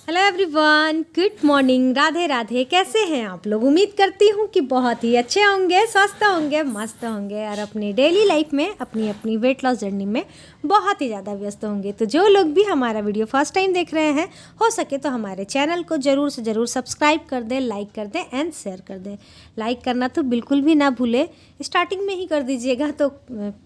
Hello everyone, good morning, Radhe Radhe. कैसे हैं आप लोग? उम्मीद करती हूँ कि बहुत ही अच्छे होंगे, स्वस्थ होंगे, मस्त होंगे और अपनी डेली लाइफ में अपनी अपनी वेट लॉस जर्नी में बहुत ही ज़्यादा व्यस्त होंगे। तो जो लोग भी हमारा वीडियो फर्स्ट टाइम देख रहे हैं, हो सके तो हमारे चैनल को ज़रूर से ज़रूर सब्सक्राइब कर दें, लाइक कर दें एंड शेयर कर दें। लाइक करना तो बिल्कुल भी ना भूलें, स्टार्टिंग में ही कर दीजिएगा तो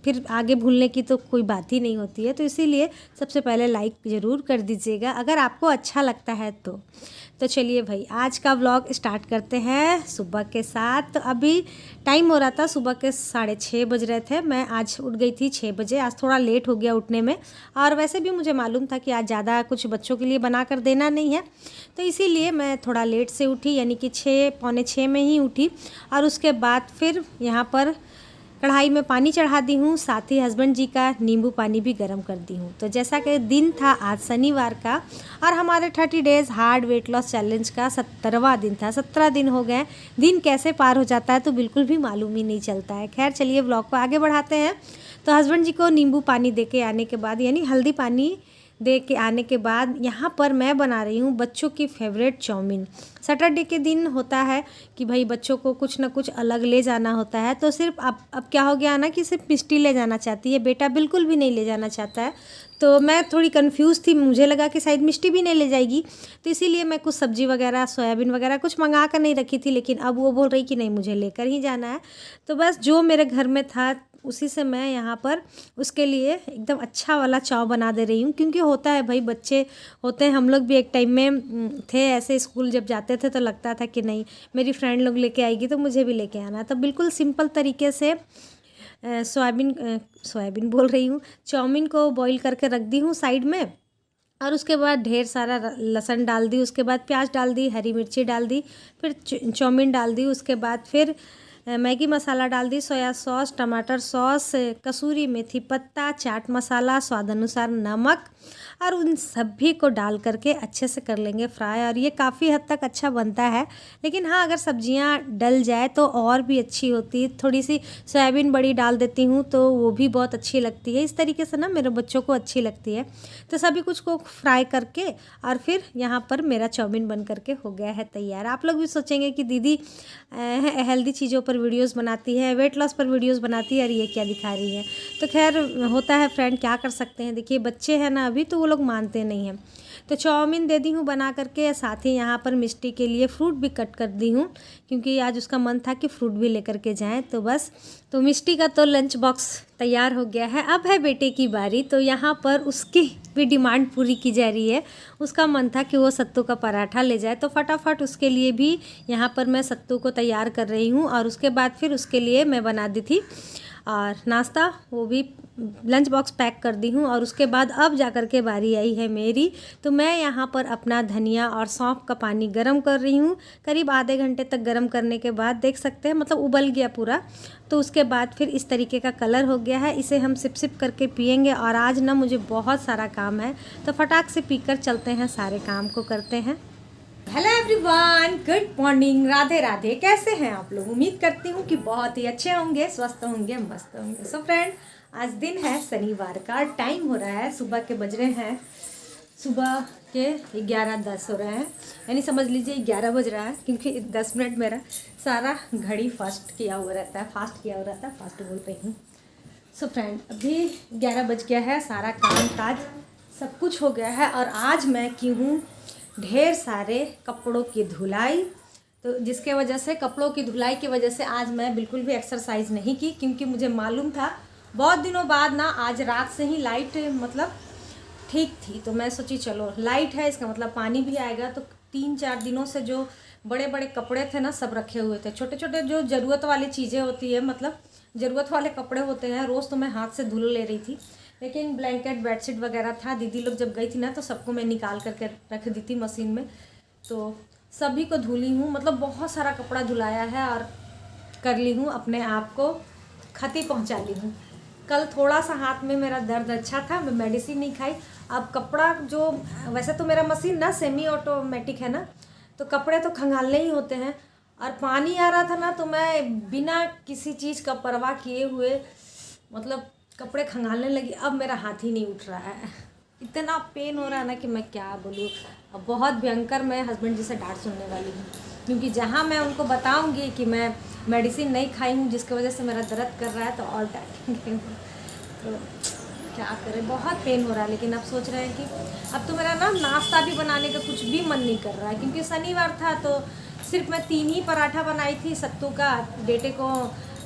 फिर आगे भूलने की तो कोई बात ही नहीं होती है। तो इसीलिए सबसे पहले लाइक ज़रूर कर दीजिएगा अगर आपको अच्छा लगता है तो चलिए भाई, आज का व्लॉग स्टार्ट करते हैं सुबह के साथ। तो अभी टाइम हो रहा था, सुबह के 6:30 बज रहे थे। मैं आज उठ गई थी 6 बजे। आज थोड़ा लेट हो गया उठने में, और वैसे भी मुझे मालूम था कि आज ज़्यादा कुछ बच्चों के लिए बना कर देना नहीं है, तो इसीलिए मैं थोड़ा लेट से उठी, यानी कि 6 पौने 6 में ही उठी। और उसके बाद फिर यहाँ पर कढ़ाई में पानी चढ़ा दी हूँ, साथ ही हस्बैंड जी का नींबू पानी भी गर्म कर दी हूँ। तो जैसा कि दिन था आज शनिवार का, और हमारे 30 days hard weight loss challenge का 17वां दिन था। 17 दिन हो गए, दिन कैसे पार हो जाता है तो बिल्कुल भी मालूम ही नहीं चलता है। खैर चलिए व्लॉग को आगे बढ़ाते हैं। तो हस्बैंड जी को नींबू पानी दे के आने के बाद, यानी हल्दी पानी दे के आने के बाद, यहाँ पर मैं बना रही हूँ बच्चों की फेवरेट चाउमीन। सैटरडे के दिन होता है कि भाई बच्चों को कुछ ना कुछ अलग ले जाना होता है। तो सिर्फ अब क्या हो गया ना कि सिर्फ मिष्टी ले जाना चाहती है, बेटा बिल्कुल भी नहीं ले जाना चाहता है। तो मैं थोड़ी कंफ्यूज थी, मुझे लगा कि शायद मिष्टी भी नहीं ले जाएगी, तो इसीलिए मैं कुछ सब्जी वगैरह, सोयाबीन वगैरह कुछ मंगा कर नहीं रखी थी। लेकिन अब वो बोल रही कि नहीं, मुझे लेकर ही जाना है। तो बस जो मेरे घर में था उसी से मैं यहाँ पर उसके लिए एकदम अच्छा वाला चाव बना दे रही हूँ। क्योंकि होता है भाई, बच्चे होते हैं, हम लोग भी एक टाइम में थे ऐसे, स्कूल जब जाते थे तो लगता था कि नहीं मेरी फ्रेंड लोग लेके आएगी तो मुझे भी लेके आना। तो बिल्कुल सिंपल तरीके से सोयाबीन बोल रही हूँ, चाउमीन को बॉईल करके रख दी हूँ साइड में। और उसके बाद ढेर सारा लहसुन डाल दी, उसके बाद प्याज डाल दी, हरी मिर्ची डाल दी, फिर चाउमीन डाल दी। उसके बाद फिर मैगी मसाला डाल दी, सोया सॉस, टमाटर सॉस, कसूरी मेथी पत्ता, चाट मसाला, स्वाद अनुसार नमक, और उन सभी को डाल करके अच्छे से कर लेंगे फ्राई। और ये काफ़ी हद तक अच्छा बनता है। लेकिन हाँ, अगर सब्जियां डल जाए तो और भी अच्छी होती। थोड़ी सी सोयाबीन बड़ी डाल देती हूँ तो वो भी बहुत अच्छी लगती है। इस तरीके से ना मेरे बच्चों को अच्छी लगती है। तो सभी कुछ को फ्राई करके और फिर यहाँ पर मेरा चाउमीन बन करके हो गया है तैयार। आप लोग भी सोचेंगे कि दीदी हेल्दी चीज़ों पर वीडियोस बनाती है, वेट लॉस पर वीडियोस बनाती है, और ये क्या दिखा रही है। तो खैर होता है फ्रेंड, क्या कर सकते हैं। देखिए बच्चे हैं ना अभी, तो वो लोग मानते नहीं हैं। तो चाउमीन दे दी हूँ बना करके, साथ ही यहाँ पर मिष्टी के लिए फ्रूट भी कट कर दी हूँ, क्योंकि आज उसका मन था कि फ्रूट भी लेकर के जाएं। तो बस, तो मिष्टी का तो लंच बॉक्स तैयार हो गया है। अब है बेटे की बारी, तो यहाँ पर उसकी भी डिमांड पूरी की जा रही है। उसका मन था कि वो सत्तू का पराठा ले जाए, तो फटाफट उसके लिए भी यहाँ पर मैं सत्तू को तैयार कर रही हूँ। और उसके बाद फिर उसके लिए मैं बना दी थी और नाश्ता, वो भी लंच बॉक्स पैक कर दी हूँ। और उसके बाद अब जा कर के बारी आई है मेरी। तो मैं यहाँ पर अपना धनिया और सौंफ का पानी गरम कर रही हूँ। करीब आधे घंटे तक गरम करने के बाद देख सकते हैं, मतलब उबल गया पूरा। तो उसके बाद फिर इस तरीके का कलर हो गया है। इसे हम सिप सिप करके पियेंगे। और आज ना मुझे बहुत सारा काम है, तो फटाक से पीकर चलते हैं, सारे काम को करते हैं। Hello everyone, good morning, Radhe Radhe. कैसे हैं आप लोग? उम्मीद करती हूँ कि बहुत ही अच्छे होंगे, स्वस्थ होंगे, मस्त होंगे। सो फ्रेंड, आज दिन है शनिवार का, टाइम हो रहा है सुबह के, बज रहे हैं सुबह के 11:10 हो रहे हैं, यानी समझ लीजिए 11 बज रहा है। क्योंकि 10 मिनट मेरा सारा घड़ी फास्ट किया हुआ रहता है, फास्ट बोल रही हूँ। सो फ्रेंड, अभी 11 बज गया है, सारा काम काज सब कुछ हो गया है। और आज मैं की हूँ ढेर सारे कपड़ों की धुलाई। तो जिसके वजह से, कपड़ों की धुलाई की वजह से आज मैं बिल्कुल भी एक्सरसाइज नहीं की, क्योंकि मुझे मालूम था बहुत दिनों बाद ना, आज रात से ही लाइट मतलब ठीक थी। तो मैं सोची चलो लाइट है, इसका मतलब पानी भी आएगा। तो 3-4 दिनों से जो बड़े बड़े कपड़े थे ना, सब रखे हुए थे। छोटे छोटे जो ज़रूरत वाली चीज़ें होती है, मतलब ज़रूरत वाले कपड़े होते हैं, रोज़ तो मैं हाथ से धुल ले रही थी। लेकिन ब्लैंकेट, बेडशीट वगैरह था, दीदी लोग जब गई थी ना, तो सबको मैं निकाल करके रख दी थी मशीन में। तो सभी को धुली हूँ, मतलब बहुत सारा कपड़ा धुलाया है और कर ली हूँ, अपने आप को क्षति पहुँचा ली हूँ। कल थोड़ा सा हाथ में मेरा दर्द अच्छा था, मैं मेडिसिन नहीं खाई। अब कपड़ा जो, वैसे तो मेरा मशीन ना सेमी ऑटोमेटिक है ना, तो कपड़े तो खंगालने ही होते हैं। और पानी आ रहा था ना, तो मैं बिना किसी चीज़ का परवाह किए हुए मतलब कपड़े खंगालने लगी। अब मेरा हाथ ही नहीं उठ रहा है, इतना पेन हो रहा है ना कि मैं क्या बोलूँ। अब बहुत भयंकर मैं हस्बैंड जी से डांट सुनने वाली हूँ, क्योंकि जहाँ मैं उनको बताऊँगी कि मैं मेडिसिन नहीं खाई हूँ जिसकी वजह से मेरा दर्द कर रहा है, तो और डांटेंगे। तो क्या करें, बहुत पेन हो रहा है। लेकिन अब सोच रहे हैं कि अब तो मेरा ना नाश्ता भी बनाने का कुछ भी मन नहीं कर रहा है, क्योंकि शनिवार था तो सिर्फ मैं 3 ही पराठा बनाई थी सत्तू का, बेटे को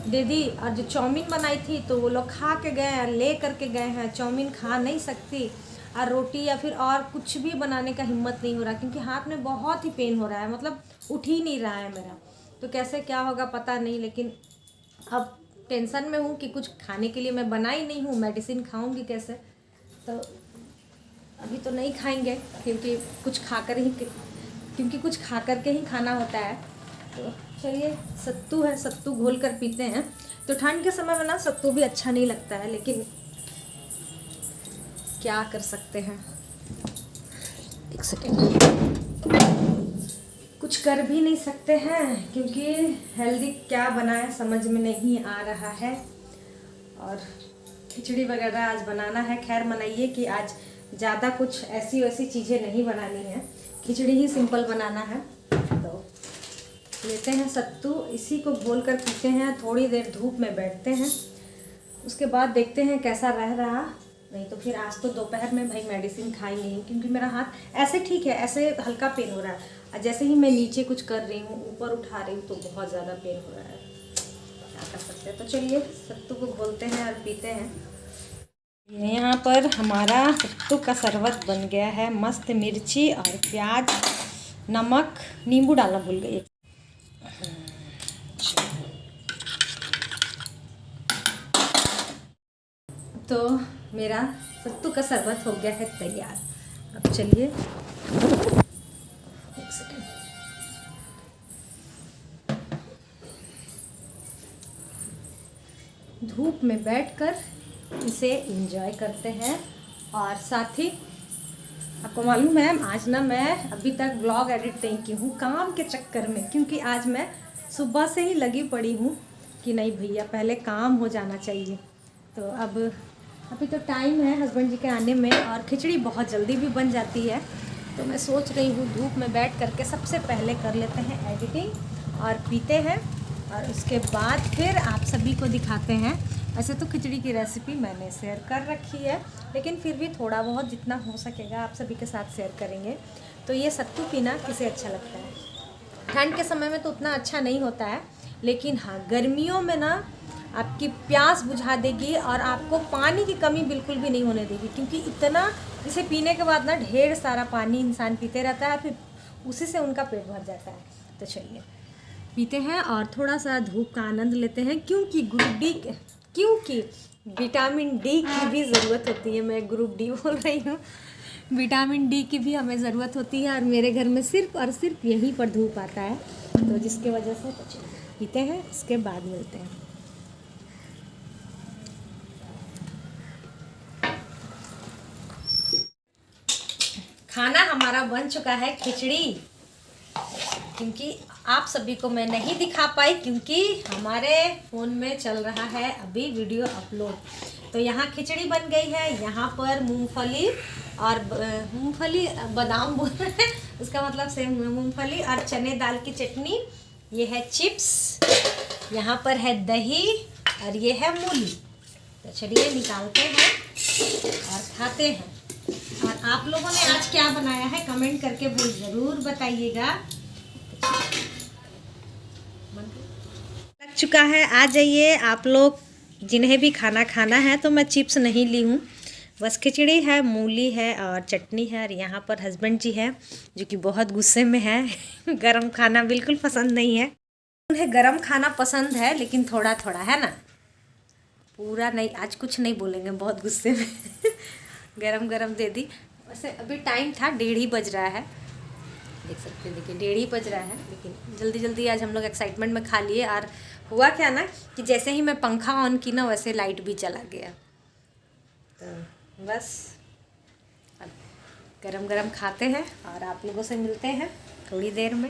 दे दी। और जो चाउमीन बनाई थी तो वो लोग खा के गए हैं, ले करके गए हैं। चाउमीन खा नहीं सकती, और रोटी या फिर और कुछ भी बनाने का हिम्मत नहीं हो रहा, क्योंकि हाथ में बहुत ही पेन हो रहा है, मतलब उठ ही नहीं रहा है मेरा। तो कैसे क्या होगा पता नहीं, लेकिन अब टेंशन में हूँ कि कुछ खाने के लिए मैं बनाई नहीं हूँ, मेडिसिन खाऊंगी कैसे। तो अभी तो नहीं खाएंगे, क्योंकि कुछ कुछ खा कर के ही खाना होता है। तो चलिए, सत्तू है, सत्तू घोल कर पीते हैं। तो ठंड के समय में ना सत्तू भी अच्छा नहीं लगता है, लेकिन क्या कर सकते हैं। एक सेकेंड, कुछ कर भी नहीं सकते हैं, क्योंकि हेल्दी क्या बनाए समझ में नहीं आ रहा है। और खिचड़ी वगैरह आज बनाना है। खैर मनाइए कि आज ज़्यादा कुछ ऐसी वैसी चीज़ें नहीं बनानी है, खिचड़ी ही सिंपल बनाना है। तो लेते हैं सत्तू, इसी को घोल कर पीते हैं, थोड़ी देर धूप में बैठते हैं, उसके बाद देखते हैं कैसा रह रहा। नहीं तो फिर आज तो दोपहर में भाई मेडिसिन खाएंगे ही, क्योंकि मेरा हाथ ऐसे ठीक है, ऐसे हल्का पेन हो रहा है, और जैसे ही मैं नीचे कुछ कर रही हूँ, ऊपर उठा रही हूँ, तो बहुत ज़्यादा पेन हो रहा है। क्या कर सकते हैं। तो चलिए सत्तू को घोलते हैं और पीते हैं। यहाँ पर हमारा सत्तू का शरबत बन गया है, मस्त। मिर्ची और प्याज, नमक, नींबू डालना भूल गई। तो मेरा सत्तू का शरबत हो गया है तैयार। अब चलिए, एक सेकेंड, धूप में बैठकर इसे एंजॉय करते हैं। और साथ ही आपको मालूम है, आज ना मैं अभी तक व्लॉग एडिट नहीं की हूँ, काम के चक्कर में, क्योंकि आज मैं सुबह से ही लगी पड़ी हूँ कि नहीं भैया पहले काम हो जाना चाहिए। तो अब अभी तो टाइम है हस्बैंड जी के आने में, और खिचड़ी बहुत जल्दी भी बन जाती है। तो मैं सोच रही हूँ धूप में बैठ करके सबसे पहले कर लेते हैं एडिटिंग और पीते हैं, और उसके बाद फिर आप सभी को दिखाते हैं। वैसे तो खिचड़ी की रेसिपी मैंने शेयर कर रखी है, लेकिन फिर भी थोड़ा बहुत जितना हो सकेगा आप सभी के साथ शेयर करेंगे। तो ये सत्तू पीना किसे अच्छा लगता है। ठंड के समय में तो उतना अच्छा नहीं होता है, लेकिन हाँ गर्मियों में ना आपकी प्यास बुझा देगी, और आपको पानी की कमी बिल्कुल भी नहीं होने देगी, क्योंकि इतना इसे पीने के बाद ना ढेर सारा पानी इंसान पीते रहता है, फिर उसी से उनका पेट भर जाता है। तो चलिए पीते हैं और थोड़ा सा धूप का आनंद लेते हैं, क्योंकि विटामिन डी की भी ज़रूरत होती है। मैं ग्रुप डी बोल रही हूँ, विटामिन डी की भी हमें ज़रूरत होती है, और मेरे घर में सिर्फ और सिर्फ यहीं पर धूप आता है, तो जिसके वजह से पीते हैं, इसके बाद मिलते हैं। खाना हमारा बन चुका है खिचड़ी, क्योंकि आप सभी को मैं नहीं दिखा पाई, क्योंकि हमारे फ़ोन में चल रहा है अभी वीडियो अपलोड। तो यहाँ खिचड़ी बन गई है, यहाँ पर मूंगफली बादाम बोल रहे हैं, उसका मतलब सेम मूंगफली और चने दाल की चटनी, ये है चिप्स, यहाँ पर है दही, और ये है मूली। तो चलिए निकालते हैं और खाते हैं। और आप लोगों ने आज क्या बनाया है कमेंट करके वो ज़रूर बताइएगा। लग चुका है, आ जाइए आप लोग जिन्हें भी खाना खाना है। तो मैं चिप्स नहीं ली हूँ, बस खिचड़ी है, मूली है और चटनी है। और यहाँ पर हस्बैंड जी है जो कि बहुत गुस्से में है गरम खाना बिल्कुल पसंद नहीं है उन्हें। गरम खाना पसंद है, लेकिन थोड़ा थोड़ा है ना, पूरा नहीं। आज कुछ नहीं बोलेंगे, बहुत गुस्से में गरम गरम दे दी। वैसे अभी टाइम था 1:30 बज रहा है, देख सकते हैं, देखिए 1:30 बज रहा है, लेकिन जल्दी जल्दी आज हम लोग एक्साइटमेंट में खा लिए। और हुआ क्या ना कि जैसे ही मैं पंखा ऑन की ना, वैसे लाइट भी चला गया। तो बस अब गरम गरम खाते हैं और आप लोगों से मिलते हैं थोड़ी देर में।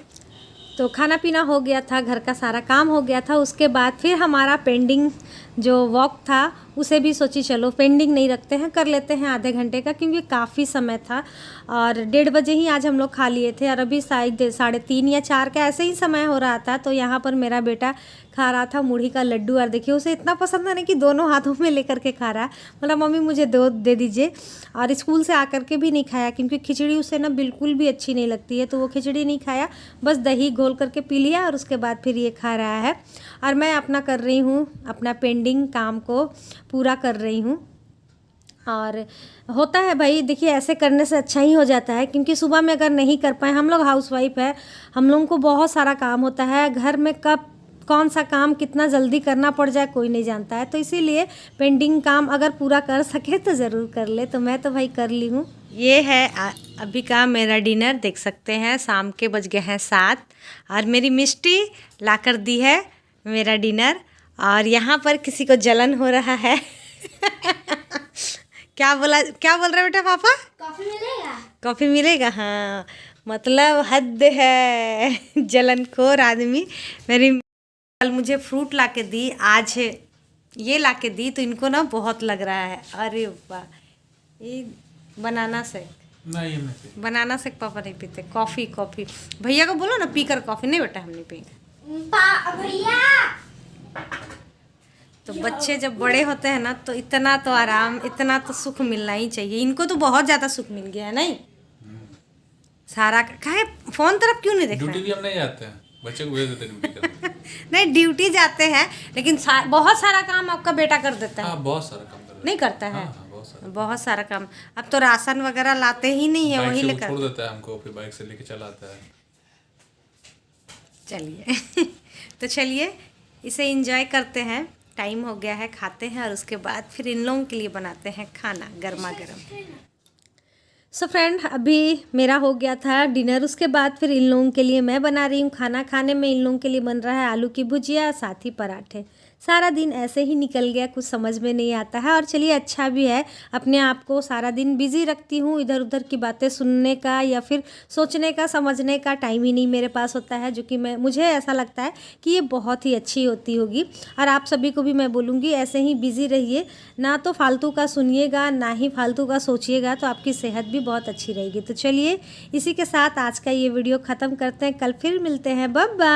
तो खाना पीना हो गया था, घर का सारा काम हो गया था। उसके बाद फिर हमारा पेंडिंग जो वॉक था उसे भी सोची चलो पेंडिंग नहीं रखते हैं, कर लेते हैं आधे घंटे का, क्योंकि काफ़ी समय था और 1:30 बजे ही आज हम लोग खा लिए थे और अभी शायद 3:30 या 4 का ऐसे ही समय हो रहा था। तो यहाँ पर मेरा बेटा खा रहा था मुढ़ी का लड्डू और देखिए उसे इतना पसंद है ना कि दोनों हाथों में लेकर के खा रहा है। बोला मम्मी मुझे दे दीजिए। और स्कूल से आकर के भी नहीं खाया, क्योंकि खिचड़ी उसे ना बिल्कुल भी अच्छी नहीं लगती है, तो वो खिचड़ी नहीं खाया, बस दही घोल करके पी लिया और उसके बाद फिर ये खा रहा है। और मैं अपना कर रही हूँ, अपना पेंडिंग काम को पूरा कर रही हूँ। और होता है भाई, देखिए ऐसे करने से अच्छा ही हो जाता है, क्योंकि सुबह में अगर नहीं कर पाए, हम लोग हाउसवाइफ है, हम लोगों को बहुत सारा काम होता है घर में, कब कौन सा काम कितना जल्दी करना पड़ जाए कोई नहीं जानता है। तो इसीलिए पेंडिंग काम अगर पूरा कर सके तो ज़रूर कर ले। तो मैं तो भाई कर ली हूँ। ये है अभी का मेरा डिनर, देख सकते हैं शाम के बज गए हैं 7 और मेरी मिष्टी ला कर दी है मेरा डिनर। और यहाँ पर किसी को जलन हो रहा है क्या बोल रहे बेटा पापा? कॉफी मिलेगा? कॉफ़ी मिलेगा, हाँ मतलब हद है जलनखोर आदमी। मेरी कल मुझे फ्रूट ला के दी, आज ये ला के दी, तो इनको ना बहुत लग रहा है। अरे वाह, ये बनाना शेक नहीं, बनाना शेक पापा नहीं पीते। कॉफ़ी भैया को बोलो ना पी कर कॉफ़ी। नहीं बेटा हम नहीं पिएंगे भैया। तो बच्चे जब बड़े होते हैं ना तो इतना तो आराम, इतना तो सुख मिलना ही चाहिए। इनको तो बहुत ज़्यादा सुख मिल गया है। नहीं सारा काहे फ़ोन तरफ क्यों नहीं देख रहे? ड्यूटी भी हम नहीं जाते हैं, बच्चे को भेज देते हैं ड्यूटी करने। नहीं ड्यूटी जाते हैं, लेकिन बहुत सारा काम आपका बेटा कर देता है। हाँ, बहुत सारा काम कर नहीं करता है? हाँ, बहुत सारा काम। अब तो राशन वगैरह लाते ही नहीं है, वही लेकर छोड़ देता है हमको, फिर बाइक से लेके चला आता है। चलिए तो चलिए इसे एंजॉय करते हैं। टाइम हो गया है, खाते हैं और उसके बाद फिर इन लोगों के लिए बनाते हैं खाना गर्मा गर्म। सो फ्रेंड, अभी मेरा हो गया था डिनर, उसके बाद फिर इन लोगों के लिए मैं बना रही हूँ खाना। खाने में इन लोगों के लिए बन रहा है आलू की भुजिया, साथ ही पराठे। सारा दिन ऐसे ही निकल गया, कुछ समझ में नहीं आता है। और चलिए अच्छा भी है, अपने आप को सारा दिन बिज़ी रखती हूँ। इधर उधर की बातें सुनने का या फिर सोचने का, समझने का टाइम ही नहीं मेरे पास होता है, जो कि मुझे ऐसा लगता है कि ये बहुत ही अच्छी होती होगी। और आप सभी को भी मैं बोलूँगी ऐसे ही बिज़ी रहिए, ना तो फालतू का सुनिएगा ना ही फालतू का सोचिएगा, तो आपकी सेहत भी बहुत अच्छी रहेगी। तो चलिए इसी के साथ आज का ये वीडियो ख़त्म करते हैं, कल फिर मिलते हैं। Bye bye.